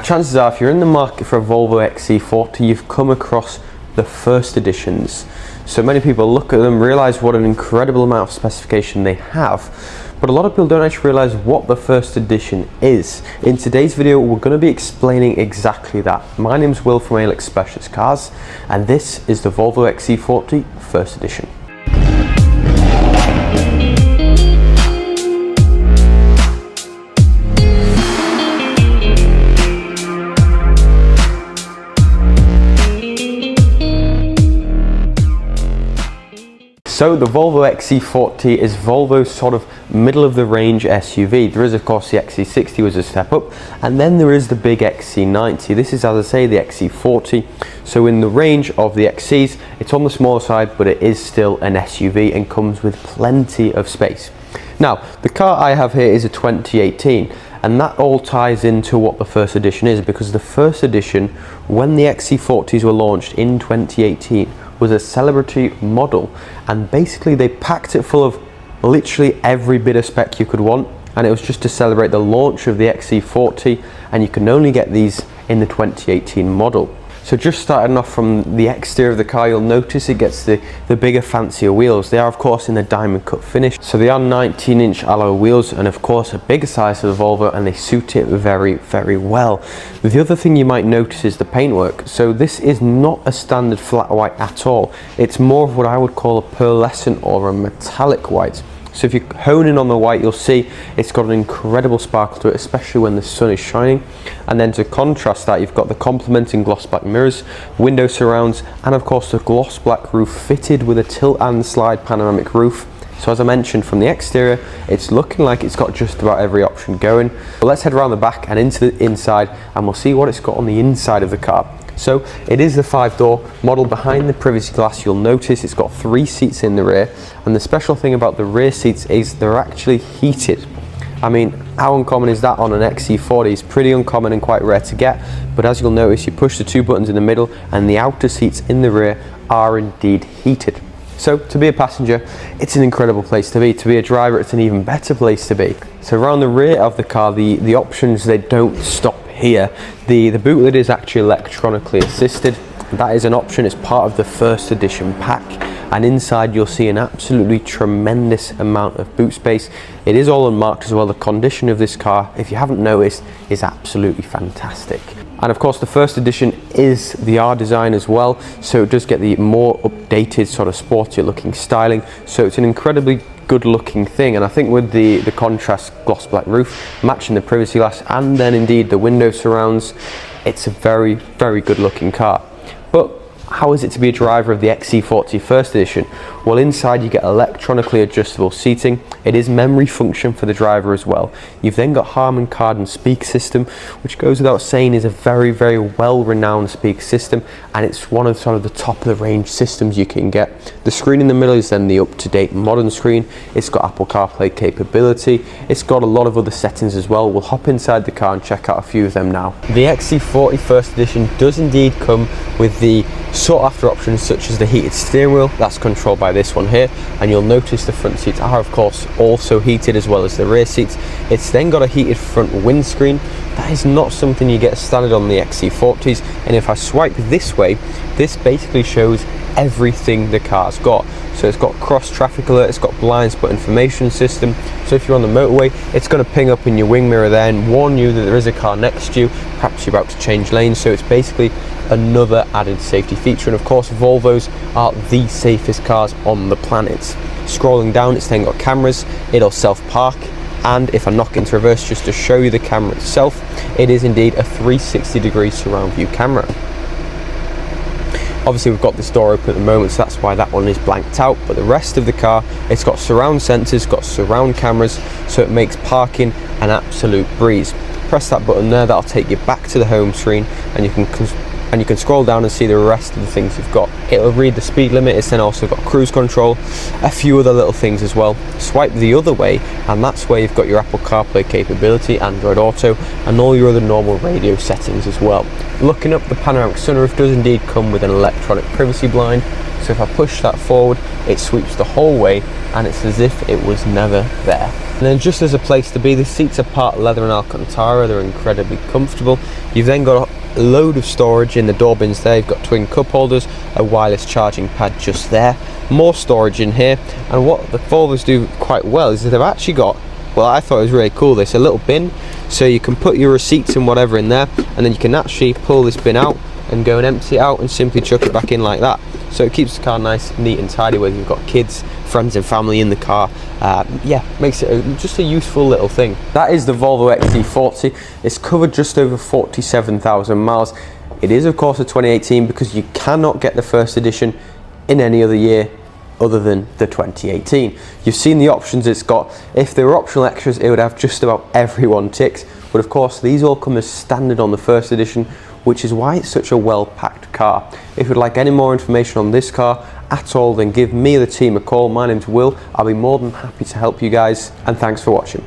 chances are if you're in the market for a Volvo XC40, you've come across the First Editions. So many people look at them, realise what an incredible amount of specification they have, but a lot of people don't actually realise what the First Edition is. In today's video, we're going to be explaining exactly that. My name's Will from ALX Specialist Cars, and this is the Volvo XC40 First Edition. So the Volvo XC40 is Volvo's sort of middle of the range SUV. There is of course the XC60 was a step up, and then there is the big XC90. This is, as I say, the XC40. So in the range of the XCs, it's on the smaller side, but it is still an SUV and comes with plenty of space. Now, the car I have here is a 2018, and that all ties into what the First Edition is, because the First Edition, when the XC40s were launched in 2018, was a celebrity model, and basically they packed it full of literally every bit of spec you could want, and it was just to celebrate the launch of the XC40, and you can only get these in the 2018 model. So just starting off from the exterior of the car, you'll notice it gets the bigger, fancier wheels. They are of course in the diamond cut finish, so they are 19-inch alloy wheels, and of course a bigger size for the Volvo, and they suit it very, very well. The other thing you might notice is the paintwork. So this is not a standard flat white at all. It's more of what I would call a pearlescent or a metallic white. So if you hone in on the white, you'll see it's got an incredible sparkle to it, especially when the sun is shining. And then to contrast that, you've got the complementing gloss black mirrors, window surrounds, and of course the gloss black roof fitted with a tilt and slide panoramic roof. So as I mentioned, from the exterior, it's looking like it's got just about every option going. But let's head around the back and into the inside, and we'll see what it's got on the inside of the car. So it is the 5-door model. Behind the privacy glass, you'll notice it's got 3 seats in the rear, and the special thing about the rear seats is they're actually heated. I mean, how uncommon is that on an XC40? It's pretty uncommon and quite rare to get, but as you'll notice, you push the 2 buttons in the middle and the outer seats in the rear are indeed heated. So to be a passenger, it's an incredible place to be. To be a driver, it's an even better place to be. So around the rear of the car, the options, they don't stop here. The boot lid is actually electronically assisted. That is an option. It's part of the First Edition pack, and inside you'll see an absolutely tremendous amount of boot space. It is all unmarked as well. The condition of this car, if you haven't noticed, is absolutely fantastic. And of course the First Edition is the R design as well, so it does get the more updated sort of sportier looking styling. So it's an incredibly good looking thing, and I think with the contrast gloss black roof matching the privacy glass, and then indeed the window surrounds, it's a very, very good looking car. But how is it to be a driver of the XC40 First Edition? Well, inside you get electronically adjustable seating. It is memory function for the driver as well. You've then got Harman Kardon speaker system, which goes without saying is a very, very well-renowned speaker system, and it's one of sort of the top of the range systems you can get. The screen in the middle is then the up-to-date modern screen. It's got Apple CarPlay capability. It's got a lot of other settings as well. We'll hop inside the car and check out a few of them now. The XC40 First Edition does indeed come with the sought after options such as the heated steering wheel. That's controlled by this one here, and you'll notice the front seats are of course also heated as well as the rear seats. It's then got a heated front windscreen. That is not something you get standard on the XC40s, and if I swipe this way, this basically shows everything the car's got. So it's got cross traffic alert, it's got blind spot information system, so if you're on the motorway, it's going to ping up in your wing mirror there and warn you that there is a car next to you, perhaps you're about to change lanes. So it's basically another added safety feature, and of course Volvos are the safest cars on the planet. Scrolling down, it's then got cameras, it'll self-park, and if I knock into reverse just to show you the camera itself, it is indeed a 360-degree surround view camera. Obviously we've got this door open at the moment, so that's why that one is blanked out, but the rest of the car, it's got surround sensors, got surround cameras, so it makes parking an absolute breeze. Press that button there, that'll take you back to the home screen, and you can scroll down and see the rest of the things you've got. It'll read the speed limit. It's then also got cruise control, a few other little things as well. Swipe the other way, and that's where you've got your Apple CarPlay capability, Android Auto, and all your other normal radio settings as well. Looking up, the panoramic sunroof does indeed come with an electronic privacy blind, so if I push that forward, it sweeps the whole way, and it's as if it was never there. And then just as a place to be, the seats are part leather and Alcantara. They're incredibly comfortable. You've then got a load of storage in the door bins there. You've got twin cup holders, a wireless charging pad just there, more storage in here. And what the Volvos do quite well is that they've actually got, well, I thought it was really cool, there's a little bin, so you can put your receipts and whatever in there, and then you can actually pull this bin out and go and empty it out and simply chuck it back in like that. So it keeps the car nice, neat and tidy, whether you've got kids, friends and family in the car. Yeah, makes it just a useful little thing. That is the Volvo XC40. It's covered just over 47,000 miles. It is of course a 2018 because you cannot get the first edition in any other year other than the 2018. You've seen the options it's got. If there were optional extras, it would have just about everyone ticks. But of course, these all come as standard on the first edition, which is why it's such a well-packed car. If you'd like any more information on this car at all, then give me or the team a call. My name's Will. I'll be more than happy to help you guys, and thanks for watching.